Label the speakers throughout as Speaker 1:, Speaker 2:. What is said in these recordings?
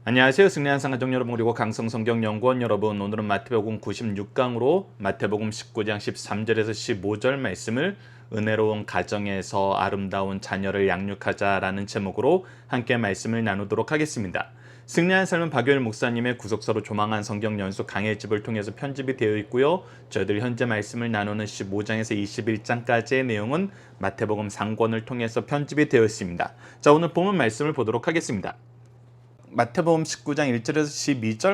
Speaker 1: 안녕하세요. 승리한 상가족 여러분 그리고 강성성경연구원 여러분, 오늘은 마태복음 96강으로 마태복음 19장 13절에서 15절 말씀을 은혜로운 가정에서 아름다운 자녀를 양육하자라는 제목으로 함께 말씀을 나누도록 하겠습니다. 승리한 삶은 박효일 목사님의 구속서로 조망한 성경 연수 강해집을 통해서 편집이 되어 있고요. 저희들 현재 말씀을 나누는 15장에서 21장까지의 내용은 마태복음 상권을 통해서 편집이 되어 있습니다. 자, 오늘 본문 말씀을 보도록 하겠습니다. 마태복음 19장 1절에서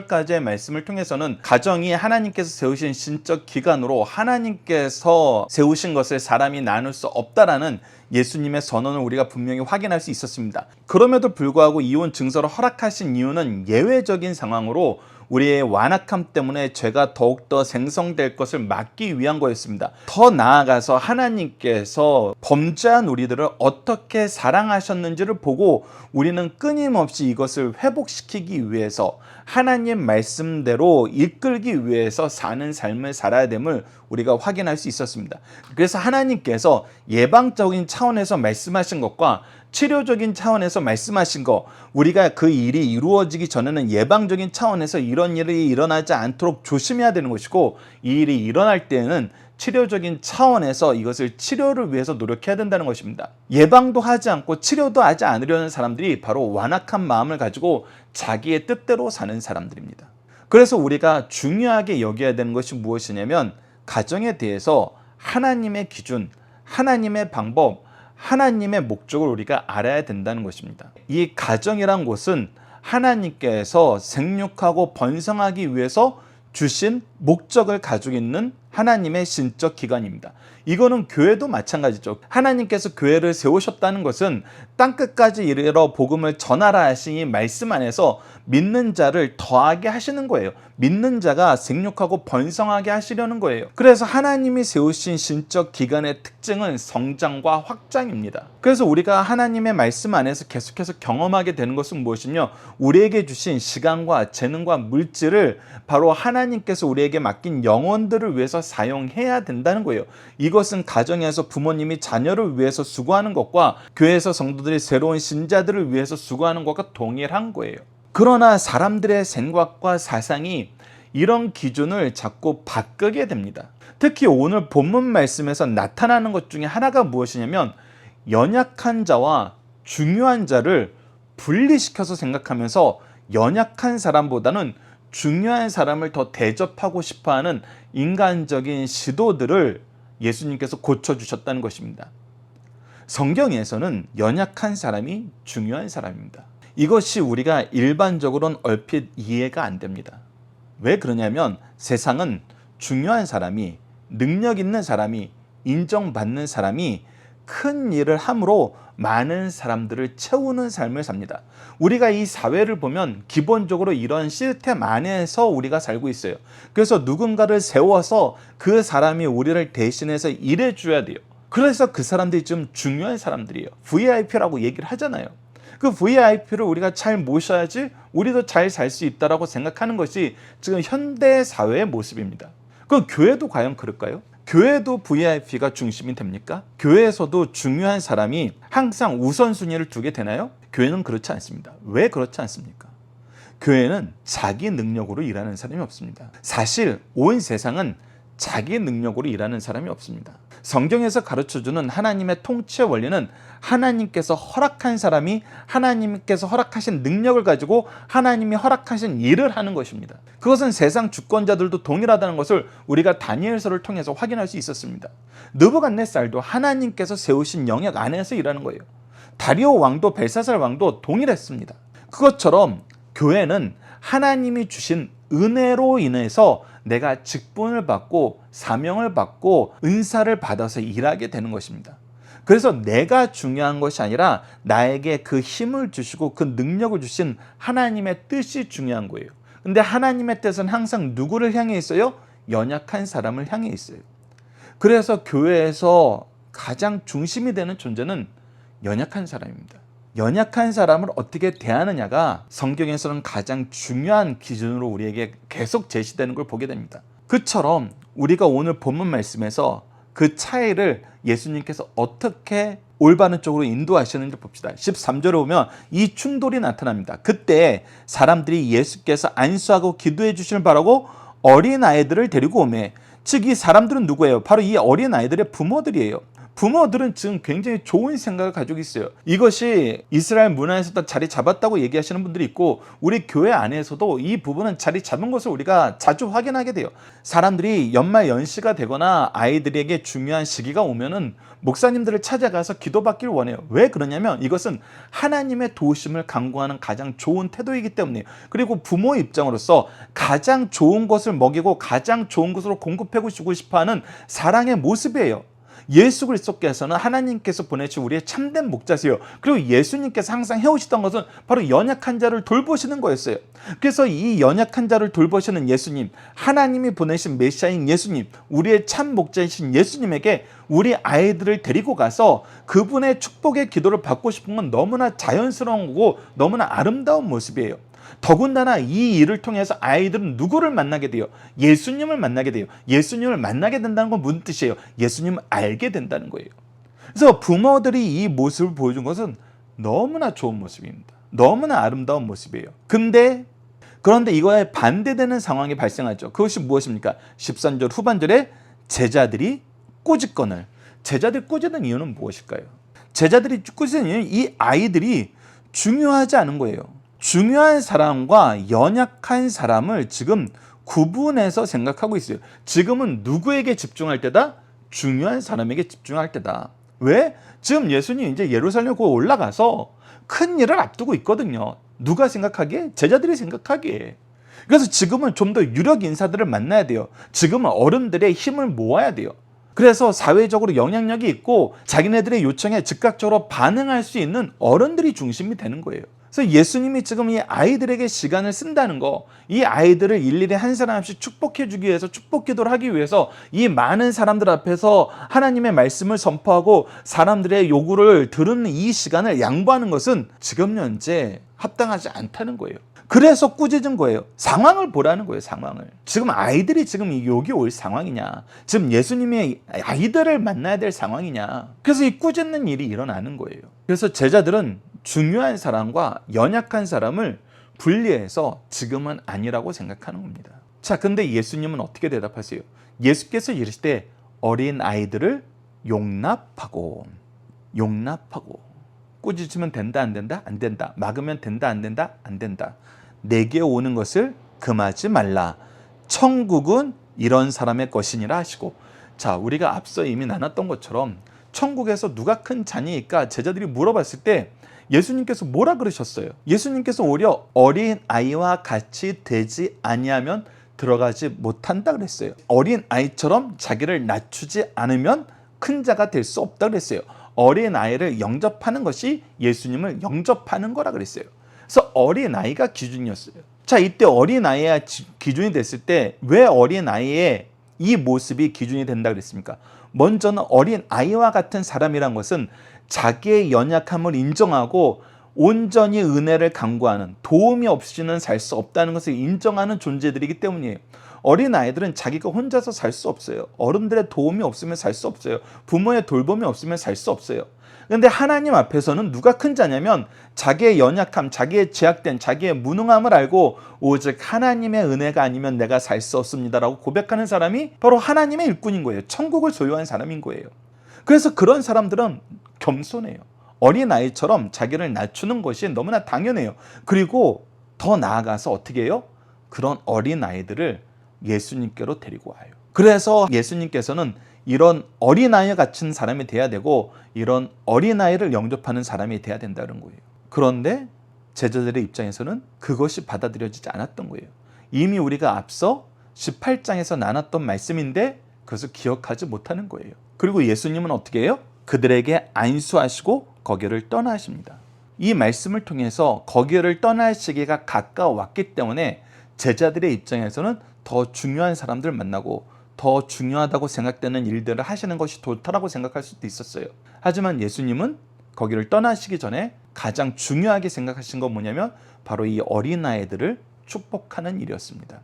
Speaker 1: 12절까지의 말씀을 통해서는 가정이 하나님께서 세우신 신적 기관으로 하나님께서 세우신 것을 사람이 나눌 수 없다라는 예수님의 선언을 우리가 분명히 확인할 수 있었습니다. 그럼에도 불구하고 이혼 증서를 허락하신 이유는 예외적인 상황으로 우리의 완악함 때문에 죄가 더욱더 생성될 것을 막기 위한 거였습니다. 더 나아가서 하나님께서 범죄한 우리들을 어떻게 사랑하셨는지를 보고 우리는 끊임없이 이것을 회복시키기 위해서 하나님 말씀대로 이끌기 위해서 사는 삶을 살아야 됨을 우리가 확인할 수 있었습니다. 그래서 하나님께서 예방적인 차원에서 말씀하신 것과 치료적인 차원에서 말씀하신 거, 우리가 그 일이 이루어지기 전에는 예방적인 차원에서 이런 일이 일어나지 않도록 조심해야 되는 것이고, 이 일이 일어날 때에는 치료적인 차원에서 이것을 치료를 위해서 노력해야 된다는 것입니다. 예방도 하지 않고 치료도 하지 않으려는 사람들이 바로 완악한 마음을 가지고 자기의 뜻대로 사는 사람들입니다. 그래서 우리가 중요하게 여겨야 되는 것이 무엇이냐면, 가정에 대해서 하나님의 기준, 하나님의 방법, 하나님의 목적을 우리가 알아야 된다는 것입니다. 이 가정이란 곳은 하나님께서 생육하고 번성하기 위해서 주신 목적을 가지고 있는 하나님의 신적 기관입니다. 이거는 교회도 마찬가지죠. 하나님께서 교회를 세우셨다는 것은 땅끝까지 이르러 복음을 전하라 하신 이 말씀 안에서 믿는 자를 더하게 하시는 거예요. 믿는 자가 생육하고 번성하게 하시려는 거예요. 그래서 하나님이 세우신 신적 기관의 특징은 성장과 확장입니다. 그래서 우리가 하나님의 말씀 안에서 계속해서 경험하게 되는 것은 무엇이냐? 우리에게 주신 시간과 재능과 물질을 바로 하나님께서 우리에게 맡긴 영혼들을 위해서 사용해야 된다는 거예요. 이것은 가정에서 부모님이 자녀를 위해서 수고하는 것과 교회에서 성도들이 새로운 신자들을 위해서 수고하는 것과 동일한 거예요. 그러나 사람들의 생각과 사상이 이런 기준을 자꾸 바꾸게 됩니다. 특히 오늘 본문 말씀에서 나타나는 것 중에 하나가 무엇이냐면, 연약한 자와 중요한 자를 분리시켜서 생각하면서 연약한 사람보다는 중요한 사람을 더 대접하고 싶어하는 인간적인 시도들을 예수님께서 고쳐주셨다는 것입니다. 성경에서는 연약한 사람이 중요한 사람입니다. 이것이 우리가 일반적으로는 얼핏 이해가 안 됩니다. 왜 그러냐면, 세상은 중요한 사람이, 능력 있는 사람이, 인정받는 사람이 큰 일을 함으로 많은 사람들을 채우는 삶을 삽니다. 우리가 이 사회를 보면 기본적으로 이런 시스템 안에서 우리가 살고 있어요. 그래서 누군가를 세워서 그 사람이 우리를 대신해서 일해줘야 돼요. 그래서 그 사람들이 좀 중요한 사람들이에요. VIP라고 얘기를 하잖아요. 그 VIP를 우리가 잘 모셔야지 우리도 잘 살 수 있다라고 생각하는 것이 지금 현대 사회의 모습입니다. 그 교회도 과연 그럴까요? 교회도 VIP가 중심이 됩니까? 교회에서도 중요한 사람이 항상 우선순위를 두게 되나요? 교회는 그렇지 않습니다. 왜 그렇지 않습니까? 교회는 자기 능력으로 일하는 사람이 없습니다. 사실 온 세상은 자기 능력으로 일하는 사람이 없습니다. 성경에서 가르쳐주는 하나님의 통치의 원리는 하나님께서 허락한 사람이 하나님께서 허락하신 능력을 가지고 하나님이 허락하신 일을 하는 것입니다. 그것은 세상 주권자들도 동일하다는 것을 우리가 다니엘서를 통해서 확인할 수 있었습니다. 느부갓네살도 하나님께서 세우신 영역 안에서 일하는 거예요. 다리오 왕도 벨사살 왕도 동일했습니다. 그것처럼 교회는 하나님이 주신 은혜로 인해서 내가 직분을 받고 사명을 받고 은사를 받아서 일하게 되는 것입니다. 그래서 내가 중요한 것이 아니라 나에게 그 힘을 주시고 그 능력을 주신 하나님의 뜻이 중요한 거예요. 근데 하나님의 뜻은 항상 누구를 향해 있어요? 연약한 사람을 향해 있어요. 그래서 교회에서 가장 중심이 되는 존재는 연약한 사람입니다. 연약한 사람을 어떻게 대하느냐가 성경에서는 가장 중요한 기준으로 우리에게 계속 제시되는 걸 보게 됩니다. 그처럼 우리가 오늘 본문 말씀에서 그 차이를 예수님께서 어떻게 올바른 쪽으로 인도하시는지 봅시다. 13절에 보면 이 충돌이 나타납니다. 그때 사람들이 예수께서 안수하고 기도해 주시길 바라고 어린아이들을 데리고 오매. 즉 이 사람들은 누구예요? 바로 이 어린아이들의 부모들이에요. 부모들은 지금 굉장히 좋은 생각을 가지고 있어요. 이것이 이스라엘 문화에서도 자리 잡았다고 얘기하시는 분들이 있고 우리 교회 안에서도 이 부분은 자리 잡은 것을 우리가 자주 확인하게 돼요. 사람들이 연말 연시가 되거나 아이들에게 중요한 시기가 오면은 목사님들을 찾아가서 기도받기를 원해요. 왜 그러냐면 이것은 하나님의 도우심을 강구하는 가장 좋은 태도이기 때문이에요. 그리고 부모 입장으로서 가장 좋은 것을 먹이고 가장 좋은 것으로 공급하고 주고 싶어하는 사랑의 모습이에요. 예수 그리스도께서는 하나님께서 보내신 우리의 참된 목자세요. 그리고 예수님께서 항상 해오시던 것은 바로 연약한 자를 돌보시는 거였어요. 그래서 이 연약한 자를 돌보시는 예수님, 하나님이 보내신 메시아인 예수님, 우리의 참 목자이신 예수님에게 우리 아이들을 데리고 가서 그분의 축복의 기도를 받고 싶은 건 너무나 자연스러운 거고 너무나 아름다운 모습이에요. 더군다나 이 일을 통해서 아이들은 누구를 만나게 돼요? 예수님을 만나게 돼요. 예수님을 만나게 된다는 건 무슨 뜻이에요? 예수님을 알게 된다는 거예요. 그래서 부모들이 이 모습을 보여준 것은 너무나 좋은 모습입니다. 너무나 아름다운 모습이에요. 그런데 이거에 반대되는 상황이 발생하죠. 그것이 무엇입니까? 13절 후반절에 제자들이 꾸짖거늘. 제자들이 꾸짖는 이유는 무엇일까요? 제자들이 꾸짖는 이유는 이 아이들이 중요하지 않은 거예요. 중요한 사람과 연약한 사람을 지금 구분해서 생각하고 있어요. 지금은 누구에게 집중할 때다? 중요한 사람에게 집중할 때다. 왜? 지금 예수님이 이제 예루살렘에 올라가서 큰 일을 앞두고 있거든요. 누가 생각하기에? 제자들이 생각하기에. 그래서 지금은 좀 더 유력 인사들을 만나야 돼요. 지금은 어른들의 힘을 모아야 돼요. 그래서 사회적으로 영향력이 있고 자기네들의 요청에 즉각적으로 반응할 수 있는 어른들이 중심이 되는 거예요. 그래서 예수님이 지금 이 아이들에게 시간을 쓴다는 거, 이 아이들을 일일이 한 사람씩 축복해 주기 위해서, 축복 기도를 하기 위해서 이 많은 사람들 앞에서 하나님의 말씀을 선포하고 사람들의 요구를 들은 이 시간을 양보하는 것은 지금 현재 합당하지 않다는 거예요. 그래서 꾸짖은 거예요. 상황을 보라는 거예요. 상황을. 지금 아이들이 지금 여기 올 상황이냐, 지금 예수님의 아이들을 만나야 될 상황이냐. 그래서 이 꾸짖는 일이 일어나는 거예요. 그래서 제자들은 중요한 사람과 연약한 사람을 분리해서 지금은 아니라고 생각하는 겁니다. 자, 근데 예수님은 어떻게 대답하세요? 예수께서 이르시되 어린 아이들을 용납하고 꾸짖으면 된다 안 된다? 안 된다. 막으면 된다 안 된다? 안 된다. 내게 오는 것을 금하지 말라. 천국은 이런 사람의 것이니라 하시고. 자, 우리가 앞서 이미 나눴던 것처럼 천국에서 누가 큰 자니까 제자들이 물어봤을 때 예수님께서 뭐라 그러셨어요? 예수님께서 오히려 어린 아이와 같이 되지 아니하면 들어가지 못한다 그랬어요. 어린 아이처럼 자기를 낮추지 않으면 큰 자가 될 수 없다 그랬어요. 어린 아이를 영접하는 것이 예수님을 영접하는 거라 그랬어요. 그래서 어린 아이가 기준이었어요. 자, 이때 어린 아이가 기준이 됐을 때 왜 어린 아이의 이 모습이 기준이 된다 그랬습니까? 먼저는 어린 아이와 같은 사람이란 것은 자기의 연약함을 인정하고 온전히 은혜를 강구하는, 도움이 없이는 살 수 없다는 것을 인정하는 존재들이기 때문이에요. 어린 아이들은 자기가 혼자서 살 수 없어요. 어른들의 도움이 없으면 살 수 없어요. 부모의 돌봄이 없으면 살 수 없어요. 그런데 하나님 앞에서는 누가 큰 자냐면 자기의 연약함, 자기의 제약된, 자기의 무능함을 알고 오직 하나님의 은혜가 아니면 내가 살 수 없습니다라고 고백하는 사람이 바로 하나님의 일꾼인 거예요. 천국을 소유한 사람인 거예요. 그래서 그런 사람들은 겸손해요. 어린아이처럼 자기를 낮추는 것이 너무나 당연해요. 그리고 더 나아가서 어떻게 해요? 그런 어린아이들을 예수님께로 데리고 와요. 그래서 예수님께서는 이런 어린아이 같은 사람이 돼야 되고 이런 어린아이를 영접하는 사람이 돼야 된다는 거예요. 그런데 제자들의 입장에서는 그것이 받아들여지지 않았던 거예요. 이미 우리가 앞서 18장에서 나눴던 말씀인데 그것을 기억하지 못하는 거예요. 그리고 예수님은 어떻게 해요? 그들에게 안수하시고 거기를 떠나십니다. 이 말씀을 통해서 거기를 떠날 시기가 가까워왔기 때문에 제자들의 입장에서는 더 중요한 사람들 만나고 더 중요하다고 생각되는 일들을 하시는 것이 좋다라고 생각할 수도 있었어요. 하지만 예수님은 거기를 떠나시기 전에 가장 중요하게 생각하신 건 뭐냐면 바로 이 어린아이들을 축복하는 일이었습니다.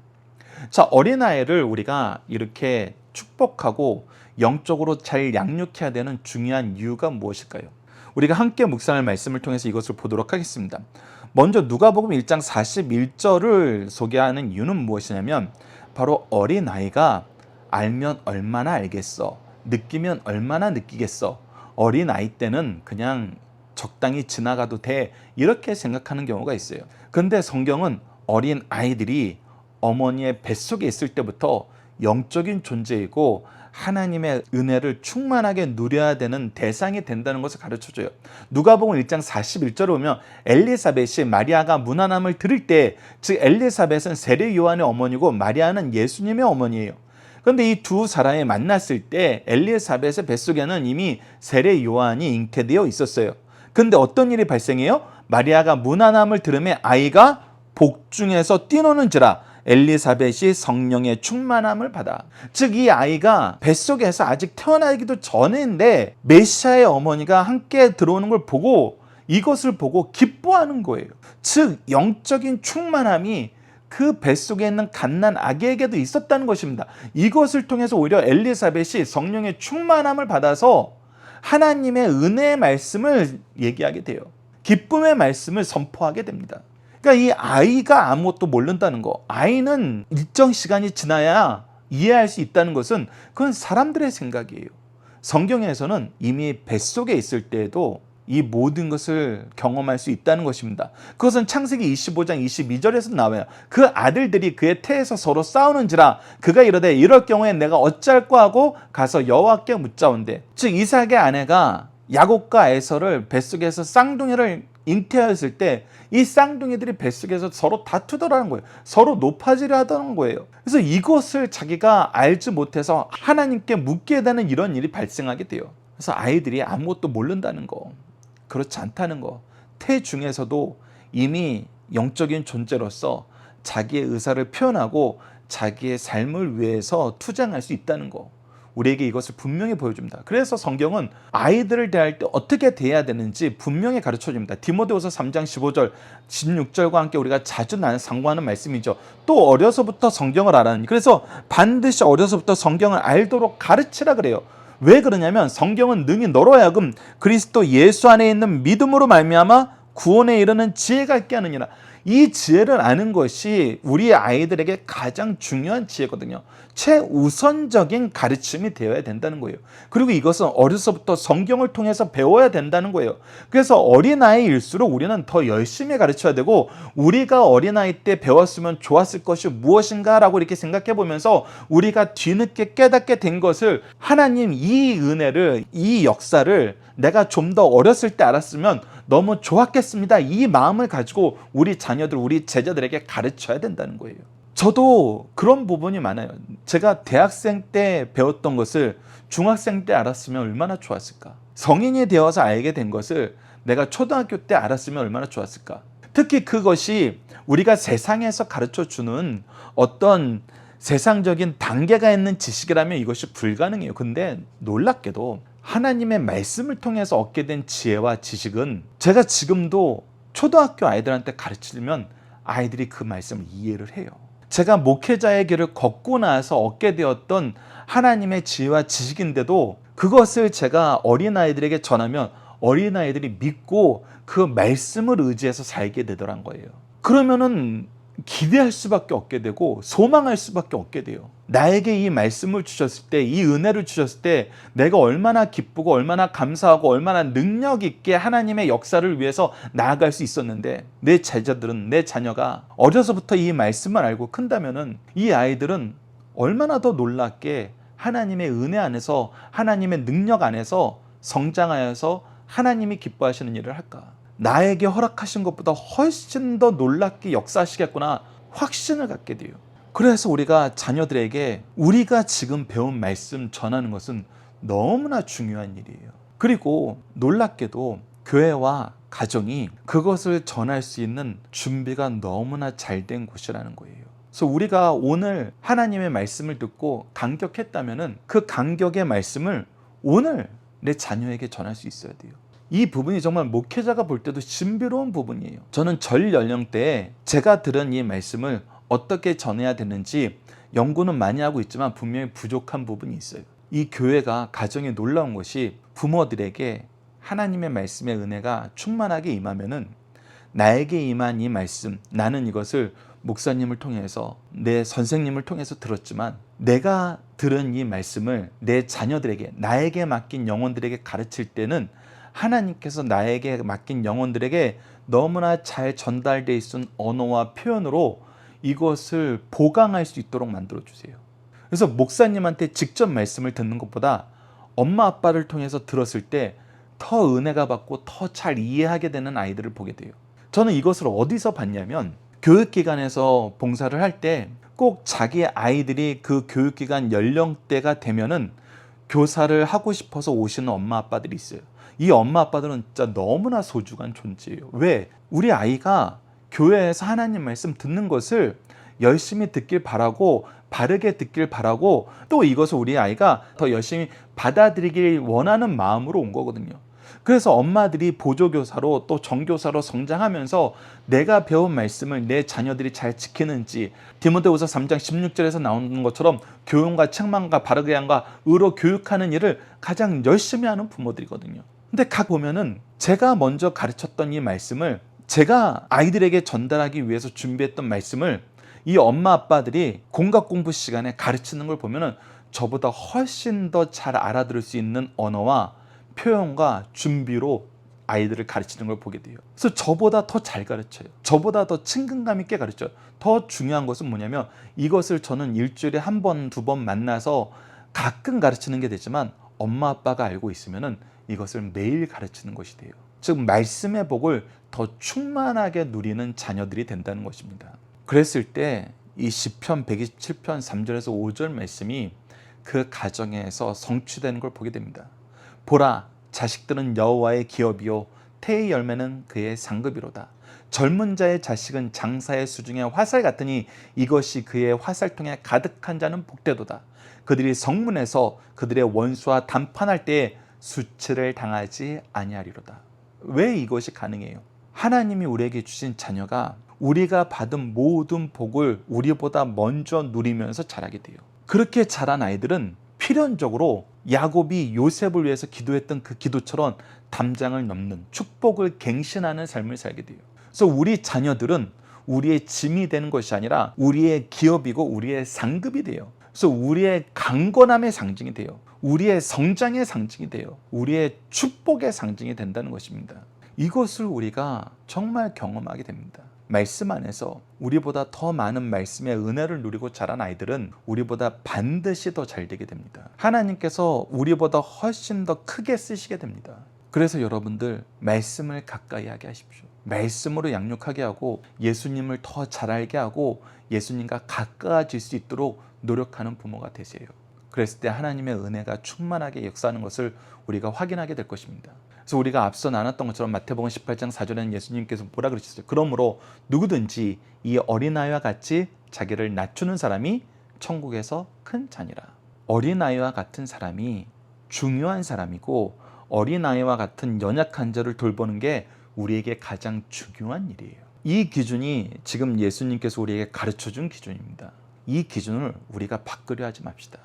Speaker 1: 자, 어린아이를 우리가 이렇게 축복하고 영적으로 잘 양육해야 되는 중요한 이유가 무엇일까요? 우리가 함께 묵상할 말씀을 통해서 이것을 보도록 하겠습니다. 먼저 누가복음 1장 41절을 소개하는 이유는 무엇이냐면 바로 어린아이가 알면 얼마나 알겠어, 느끼면 얼마나 느끼겠어, 어린아이 때는 그냥 적당히 지나가도 돼, 이렇게 생각하는 경우가 있어요. 근데 성경은 어린아이들이 어머니의 뱃속에 있을 때부터 영적인 존재이고 하나님의 은혜를 충만하게 누려야 되는 대상이 된다는 것을 가르쳐줘요. 누가복음 1장 41절을 보면 엘리사벳이 마리아가 문안함을 들을 때, 즉 엘리사벳은 세례 요한의 어머니고 마리아는 예수님의 어머니예요. 그런데 이 두 사람이 만났을 때 엘리사벳의 뱃속에는 이미 세례 요한이 잉태되어 있었어요. 근데 어떤 일이 발생해요? 마리아가 문안함을 들으며 아이가 복중에서 뛰노는지라 엘리사벳이 성령의 충만함을 받아. 즉 이 아이가 뱃속에서 아직 태어나기도 전인데 메시아의 어머니가 함께 들어오는 걸 보고, 이것을 보고 기뻐하는 거예요. 즉 영적인 충만함이 그 뱃속에 있는 갓난 아기에게도 있었다는 것입니다. 이것을 통해서 오히려 엘리사벳이 성령의 충만함을 받아서 하나님의 은혜의 말씀을 얘기하게 돼요. 기쁨의 말씀을 선포하게 됩니다. 그러니까 이 아이가 아무것도 모른다는 거, 아이는 일정 시간이 지나야 이해할 수 있다는 것은 그건 사람들의 생각이에요. 성경에서는 이미 뱃속에 있을 때에도 이 모든 것을 경험할 수 있다는 것입니다. 그것은 창세기 25장 22절에서 나와요. 그 아들들이 그의 태에서 서로 싸우는지라 그가 이르되 이럴 경우에 내가 어찌할까 하고 가서 여호와께 묻자온대. 즉 이삭의 아내가 야곱과 에서를 뱃속에서 쌍둥이를 잉태하였을 때 이 쌍둥이들이 뱃속에서 서로 다투더라는 거예요. 서로 높아지려 하던 거예요. 그래서 이것을 자기가 알지 못해서 하나님께 묻게 되는 이런 일이 발생하게 돼요. 그래서 아이들이 아무것도 모른다는 거, 그렇지 않다는 거, 태 중에서도 이미 영적인 존재로서 자기의 의사를 표현하고 자기의 삶을 위해서 투쟁할 수 있다는 거, 우리에게 이것을 분명히 보여줍니다. 그래서 성경은 아이들을 대할 때 어떻게 대해야 되는지 분명히 가르쳐줍니다. 디모데후서 3장 15절, 16절과 함께 우리가 자주 상고하는 말씀이죠. 또 어려서부터 성경을 알아니, 그래서 반드시 어려서부터 성경을 알도록 가르치라 그래요. 왜 그러냐면 성경은 능히 너로 하여금 그리스도 예수 안에 있는 믿음으로 말미암아 구원에 이르는 지혜가 있게 하느니라. 이 지혜를 아는 것이 우리 아이들에게 가장 중요한 지혜거든요. 최우선적인 가르침이 되어야 된다는 거예요. 그리고 이것은 어려서부터 성경을 통해서 배워야 된다는 거예요. 그래서 어린아이일수록 우리는 더 열심히 가르쳐야 되고, 우리가 어린아이 때 배웠으면 좋았을 것이 무엇인가 라고 이렇게 생각해 보면서 우리가 뒤늦게 깨닫게 된 것을, 하나님 이 은혜를, 이 역사를 내가 좀 더 어렸을 때 알았으면 너무 좋았겠습니다, 이 마음을 가지고 우리 자녀들, 우리 제자들에게 가르쳐야 된다는 거예요. 저도 그런 부분이 많아요. 제가 대학생 때 배웠던 것을 중학생 때 알았으면 얼마나 좋았을까. 성인이 되어서 알게 된 것을 내가 초등학교 때 알았으면 얼마나 좋았을까. 특히 그것이 우리가 세상에서 가르쳐주는 어떤 세상적인 단계가 있는 지식이라면 이것이 불가능해요. 근데 놀랍게도 하나님의 말씀을 통해서 얻게 된 지혜와 지식은 제가 지금도 초등학교 아이들한테 가르치면 아이들이 그 말씀을 이해를 해요. 제가 목회자의 길을 걷고 나서 얻게 되었던 하나님의 지혜와 지식인데도 그것을 제가 어린아이들에게 전하면 어린아이들이 믿고 그 말씀을 의지해서 살게 되더란 거예요. 그러면은 기대할 수밖에 없게 되고 소망할 수밖에 없게 돼요. 나에게 이 말씀을 주셨을 때, 이 은혜를 주셨을 때 내가 얼마나 기쁘고 얼마나 감사하고 얼마나 능력 있게 하나님의 역사를 위해서 나아갈 수 있었는데, 내 제자들은, 내 자녀가 어려서부터 이 말씀을 알고 큰다면은 이 아이들은 얼마나 더 놀랍게 하나님의 은혜 안에서, 하나님의 능력 안에서 성장하여서 하나님이 기뻐하시는 일을 할까. 나에게 허락하신 것보다 훨씬 더 놀랍게 역사하시겠구나 확신을 갖게 돼요. 그래서 우리가 자녀들에게 우리가 지금 배운 말씀 전하는 것은 너무나 중요한 일이에요. 그리고 놀랍게도 교회와 가정이 그것을 전할 수 있는 준비가 너무나 잘 된 곳이라는 거예요. 그래서 우리가 오늘 하나님의 말씀을 듣고 감격했다면 그 감격의 말씀을 오늘 내 자녀에게 전할 수 있어야 돼요. 이 부분이 정말 목회자가 볼 때도 신비로운 부분이에요. 저는 전 연령대에 제가 들은 이 말씀을 어떻게 전해야 되는지 연구는 많이 하고 있지만 분명히 부족한 부분이 있어요. 이 교회가, 가정이 놀라운 것이 부모들에게 하나님의 말씀의 은혜가 충만하게 임하면은 나에게 임한 이 말씀, 나는 이것을 목사님을 통해서 내 선생님을 통해서 들었지만 내가 들은 이 말씀을 내 자녀들에게, 나에게 맡긴 영혼들에게 가르칠 때는 하나님께서 나에게 맡긴 영혼들에게 너무나 잘 전달되어 있는 언어와 표현으로 이것을 보강할 수 있도록 만들어 주세요. 그래서 목사님한테 직접 말씀을 듣는 것보다 엄마 아빠를 통해서 들었을 때 더 은혜가 받고 더 잘 이해하게 되는 아이들을 보게 돼요. 저는 이것을 어디서 봤냐면 교육기관에서 봉사를 할 때 꼭 자기 아이들이 그 교육기관 연령대가 되면은 교사를 하고 싶어서 오시는 엄마 아빠들이 있어요. 이 엄마 아빠들은 진짜 너무나 소중한 존재예요. 왜? 우리 아이가 교회에서 하나님 말씀 듣는 것을 열심히 듣길 바라고 바르게 듣길 바라고 또 이것을 우리 아이가 더 열심히 받아들이길 원하는 마음으로 온 거거든요. 그래서 엄마들이 보조교사로 또 정교사로 성장하면서 내가 배운 말씀을 내 자녀들이 잘 지키는지 디모데후서 3장 16절에서 나오는 것처럼 교훈과 책망과 바르게 함과 의로 교육하는 일을 가장 열심히 하는 부모들이거든요. 근데 각 보면은 제가 먼저 가르쳤던 이 말씀을 제가 아이들에게 전달하기 위해서 준비했던 말씀을 이 엄마 아빠들이 공각 공부 시간에 가르치는 걸 보면은 저보다 훨씬 더 잘 알아들을 수 있는 언어와 표현과 준비로 아이들을 가르치는 걸 보게 돼요. 그래서 저보다 더 잘 가르쳐요. 저보다 더 친근감 있게 가르쳐요. 더 중요한 것은 뭐냐면 이것을 저는 일주일에 한 번, 두 번 만나서 가끔 가르치는 게 되지만 엄마 아빠가 알고 있으면은 이것을 매일 가르치는 것이 돼요. 즉 말씀의 복을 더 충만하게 누리는 자녀들이 된다는 것입니다. 그랬을 때 이 시편 127편 3절에서 5절 말씀이 그 가정에서 성취되는 걸 보게 됩니다. 보라, 자식들은 여호와의 기업이요 태의 열매는 그의 상급이로다. 젊은 자의 자식은 장사의 수중에 화살 같으니 이것이 그의 화살통에 가득한 자는 복되도다. 그들이 성문에서 그들의 원수와 담판할 때에 수치를 당하지 아니하리로다. 왜 이것이 가능해요? 하나님이 우리에게 주신 자녀가 우리가 받은 모든 복을 우리보다 먼저 누리면서 자라게 돼요. 그렇게 자란 아이들은 필연적으로 야곱이 요셉을 위해서 기도했던 그 기도처럼 담장을 넘는 축복을 갱신하는 삶을 살게 돼요. 그래서 우리 자녀들은 우리의 짐이 되는 것이 아니라 우리의 기업이고 우리의 상급이 돼요. 그래서 우리의 강건함의 상징이 돼요. 우리의 성장의 상징이 돼요. 우리의 축복의 상징이 된다는 것입니다. 이것을 우리가 정말 경험하게 됩니다. 말씀 안에서 우리보다 더 많은 말씀의 은혜를 누리고 자란 아이들은 우리보다 반드시 더 잘 되게 됩니다. 하나님께서 우리보다 훨씬 더 크게 쓰시게 됩니다. 그래서 여러분들 말씀을 가까이 하게 하십시오. 말씀으로 양육하게 하고 예수님을 더 잘 알게 하고 예수님과 가까워질 수 있도록 노력하는 부모가 되세요. 그랬을 때 하나님의 은혜가 충만하게 역사하는 것을 우리가 확인하게 될 것입니다. 그래서 우리가 앞서 나눴던 것처럼 마태복음 18장 4절에는 예수님께서 뭐라 그러셨어요? 그러므로 누구든지 이 어린아이와 같이 자기를 낮추는 사람이 천국에서 큰 자니라. 어린아이와 같은 사람이 중요한 사람이고 어린아이와 같은 연약한 자를 돌보는 게 우리에게 가장 중요한 일이에요. 이 기준이 지금 예수님께서 우리에게 가르쳐준 기준입니다. 이 기준을 우리가 바꾸려 하지 맙시다.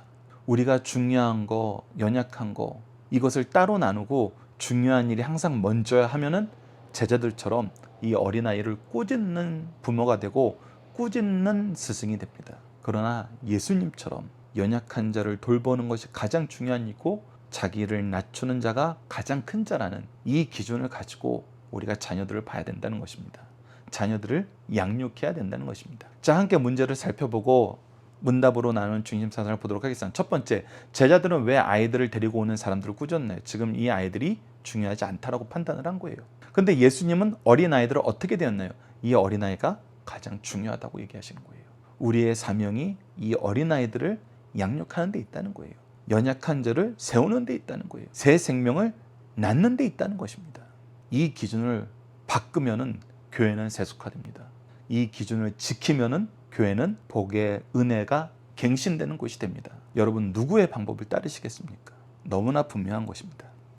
Speaker 1: 우리가 중요한 거, 연약한 거 이것을 따로 나누고 중요한 일이 항상 먼저야 하면은 제자들처럼 이 어린아이를 꾸짖는 부모가 되고 꾸짖는 스승이 됩니다. 그러나 예수님처럼 연약한 자를 돌보는 것이 가장 중요한 일이고 자기를 낮추는 자가 가장 큰 자라는 이 기준을 가지고 우리가 자녀들을 봐야 된다는 것입니다. 자녀들을 양육해야 된다는 것입니다. 자, 함께 문제를 살펴보고 문답으로 나눈 중심사상을 보도록 하겠습니다. 첫 번째, 제자들은 왜 아이들을 데리고 오는 사람들을 꾸짖나요? 지금 이 아이들이 중요하지 않다라고 판단을 한 거예요. 근데 예수님은 어린아이들을 어떻게 되었나요? 이 어린아이가 가장 중요하다고 얘기하시는 거예요. 우리의 사명이 이 어린아이들을 양육하는 데 있다는 거예요. 연약한 자를 세우는 데 있다는 거예요. 새 생명을 낳는 데 있다는 것입니다. 이 기준을 바꾸면은 교회는 세속화됩니다. 이 기준을 지키면은 교회는 복의 은혜가 갱신되는 곳이 됩니다. 여러분 누구의 방법을 따르시겠습니까? 너무나 분명한 것입니다.